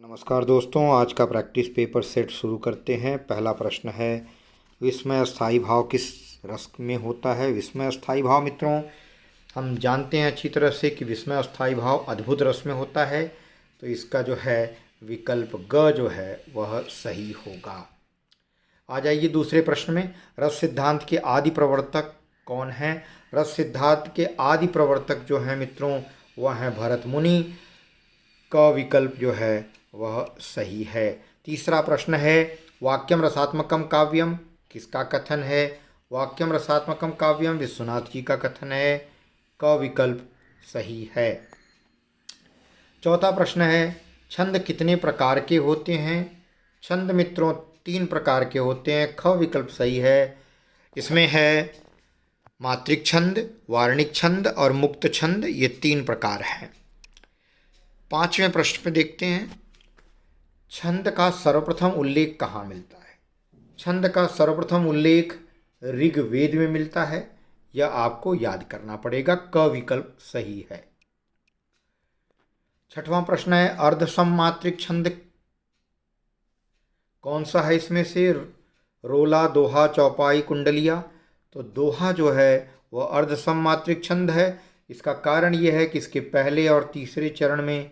नमस्कार दोस्तों, आज का प्रैक्टिस पेपर सेट शुरू करते हैं। पहला प्रश्न है, विस्मय स्थायी भाव किस रस में होता है। विस्मय स्थायी भाव मित्रों, हम जानते हैं अच्छी तरह से कि विस्मय स्थायी भाव अद्भुत रस में होता है। तो इसका जो है विकल्प ग जो है वह सही होगा। आ जाइए दूसरे प्रश्न में, रस सिद्धांत के आदि प्रवर्तक कौन हैं। रस सिद्धांत के आदि प्रवर्तक जो हैं मित्रों वह हैं भरत मुनि। का विकल्प जो है वह सही है। तीसरा प्रश्न है, वाक्यम रसात्मकम काव्यम किसका कथन है। वाक्यम रसात्मकम काव्यम विश्वनाथ जी का कथन है। का विकल्प सही है। चौथा प्रश्न है, छंद कितने प्रकार के होते हैं। छंद मित्रों 3 प्रकार के होते हैं। ख विकल्प सही है। इसमें है मात्रिक छंद, वार्णिक छंद और मुक्त छंद, ये 3 प्रकार हैं। 5वें प्रश्न में देखते हैं, छंद का सर्वप्रथम उल्लेख कहाँ मिलता है। छंद का सर्वप्रथम उल्लेख ऋग्वेद में मिलता है। यह आपको याद करना पड़ेगा। क विकल्प सही है। 6वां प्रश्न है, अर्धसममात्रिक छंद कौन सा है इसमें से। रोला, दोहा, चौपाई, कुंडलिया। तो दोहा जो है वह अर्धसममात्रिक छंद है। इसका कारण यह है कि इसके पहले और तीसरे चरण में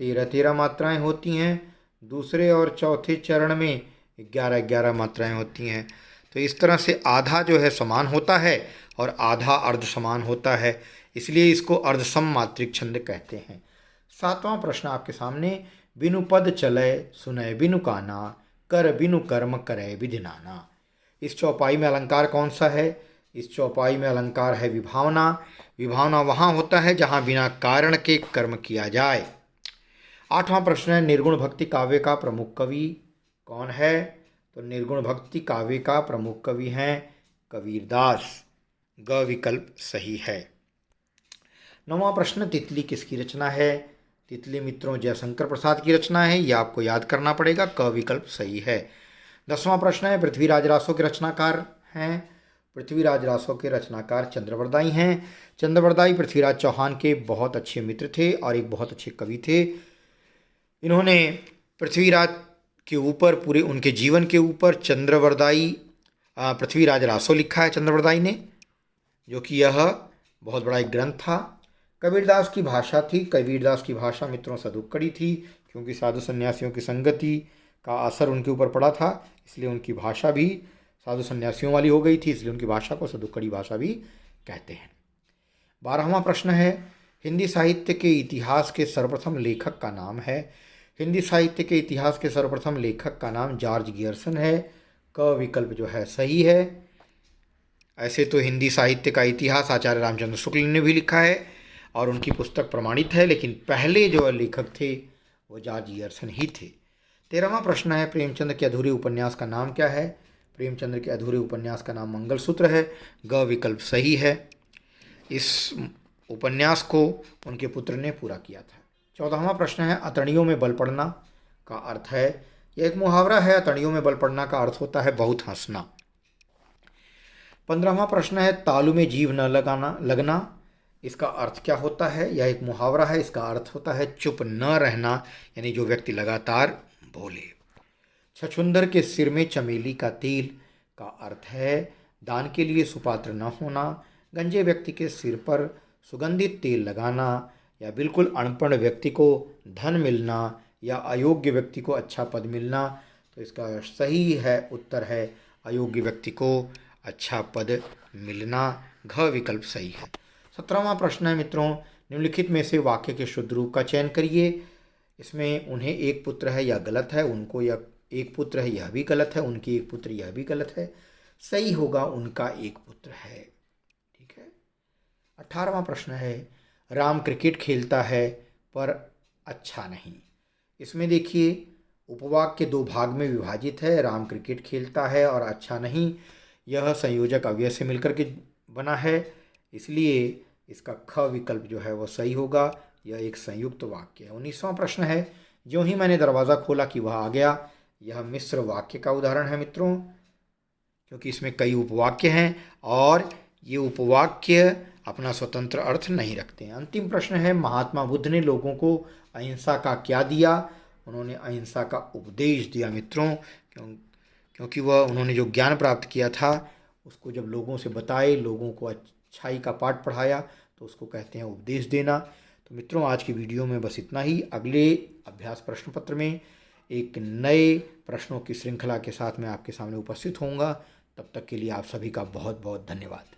13-13 मात्राएं होती हैं। दूसरे और चौथे चरण में 11-11 मात्राएं होती हैं। तो इस तरह से आधा जो है समान होता है और आधा अर्ध समान होता है, इसलिए इसको अर्धसम मात्रिक छंद कहते हैं। 7वां प्रश्न आपके सामने, बिनु पद चलय सुनय बिनु काना, कर बिनु कर्म करय विधि नाना। इस चौपाई में अलंकार कौन सा है। इस चौपाई में अलंकार है विभावना। विभावना वहाँ होता है जहाँ बिना कारण के कर्म किया जाए। 8वां प्रश्न है, निर्गुण भक्ति काव्य का प्रमुख कवि कौन है। तो निर्गुण भक्ति काव्य का प्रमुख कवि हैं कबीरदास। ग विकल्प सही है। 9वां प्रश्न, तितली किसकी रचना है। तितली मित्रों जयशंकर प्रसाद की रचना है, यह आपको याद करना पड़ेगा। क विकल्प सही है। 10वां प्रश्न है, पृथ्वीराज रासो के रचनाकार हैं। पृथ्वीराज रासो के रचनाकार चंद्रवरदाई हैं। चंद्रवरदाई पृथ्वीराज चौहान के बहुत अच्छे मित्र थे और एक बहुत अच्छे कवि थे। इन्होंने पृथ्वीराज के ऊपर, पूरे उनके जीवन के ऊपर पृथ्वीराज रासो लिखा है चंद्रवरदाई ने, जो कि यह बहुत बड़ा एक ग्रंथ था। कबीरदास की भाषा थी। कबीरदास की भाषा मित्रों सदुक्कड़ी थी, क्योंकि साधु सन्यासियों की संगति का असर उनके ऊपर पड़ा था, इसलिए उनकी भाषा भी साधु सन्यासियों वाली हो गई थी, इसलिए उनकी भाषा को सदुक्कड़ी भाषा भी कहते हैं। 12वां प्रश्न है, हिंदी साहित्य के इतिहास के सर्वप्रथम लेखक का नाम है। हिंदी साहित्य के इतिहास के सर्वप्रथम लेखक का नाम जॉर्ज गियर्सन है। क विकल्प जो है सही है। ऐसे तो हिंदी साहित्य का इतिहास आचार्य रामचंद्र शुक्ल ने भी लिखा है और उनकी पुस्तक प्रमाणित है, लेकिन पहले जो लेखक थे वो जॉर्ज गियर्सन ही थे। 13वां प्रश्न है, प्रेमचंद के अधूरे उपन्यास का नाम क्या है। प्रेमचंद के अधूरे उपन्यास का नाम मंगलसूत्र है। ग विकल्प सही है। इस उपन्यास को उनके पुत्र ने पूरा किया था। 14वां प्रश्न है, अतड़ियों में बल पड़ना का अर्थ है। यह एक मुहावरा है। अतड़ियों में बल पड़ना का अर्थ होता है बहुत हंसना। 15वां प्रश्न है, तालू में जीभ न लगना, इसका अर्थ क्या होता है। यह एक मुहावरा है। इसका अर्थ होता है चुप न रहना, यानी जो व्यक्ति लगातार बोले। छछूंदर के सिर में चमेली का तेल का अर्थ है दान के लिए सुपात्र न होना, गंजे व्यक्ति के सिर पर सुगंधित तेल लगाना, या बिल्कुल अनपढ़ व्यक्ति को धन मिलना, या अयोग्य व्यक्ति को अच्छा पद मिलना। तो इसका सही है उत्तर है अयोग्य व्यक्ति को अच्छा पद मिलना। घ विकल्प सही है। 17वां प्रश्न है मित्रों, निम्नलिखित में से वाक्य के शुद्ध रूप का चयन करिए। इसमें उन्हें एक पुत्र है यह गलत है, उनको यह एक पुत्र है यह भी गलत है, उनकी एक पुत्र यह भी गलत है। सही होगा उनका एक पुत्र है। ठीक है। 18वां प्रश्न है, राम क्रिकेट खेलता है पर अच्छा नहीं। इसमें देखिए उपवाक्य 2 भाग में विभाजित है। राम क्रिकेट खेलता है और अच्छा नहीं, यह संयोजक अव्यय से मिलकर के बना है, इसलिए इसका ख विकल्प जो है वह सही होगा। यह एक संयुक्त वाक्य है। 19वां प्रश्न है, ज्यों ही मैंने दरवाज़ा खोला कि वह आ गया। यह मिश्र वाक्य का उदाहरण है मित्रों, क्योंकि इसमें कई उपवाक्य हैं और ये उपवाक्य अपना स्वतंत्र अर्थ नहीं रखते हैं। अंतिम प्रश्न है, महात्मा बुद्ध ने लोगों को अहिंसा का क्या दिया। उन्होंने अहिंसा का उपदेश दिया मित्रों, क्योंकि उन्होंने जो ज्ञान प्राप्त किया था उसको जब लोगों से बताए, लोगों को अच्छाई का पाठ पढ़ाया, तो उसको कहते हैं उपदेश देना। तो मित्रों, आज की वीडियो में बस इतना ही। अगले अभ्यास प्रश्न पत्र में एक नए प्रश्नों की श्रृंखला के साथ मैं आपके सामने उपस्थित होऊंगा। तब तक के लिए आप सभी का बहुत बहुत धन्यवाद।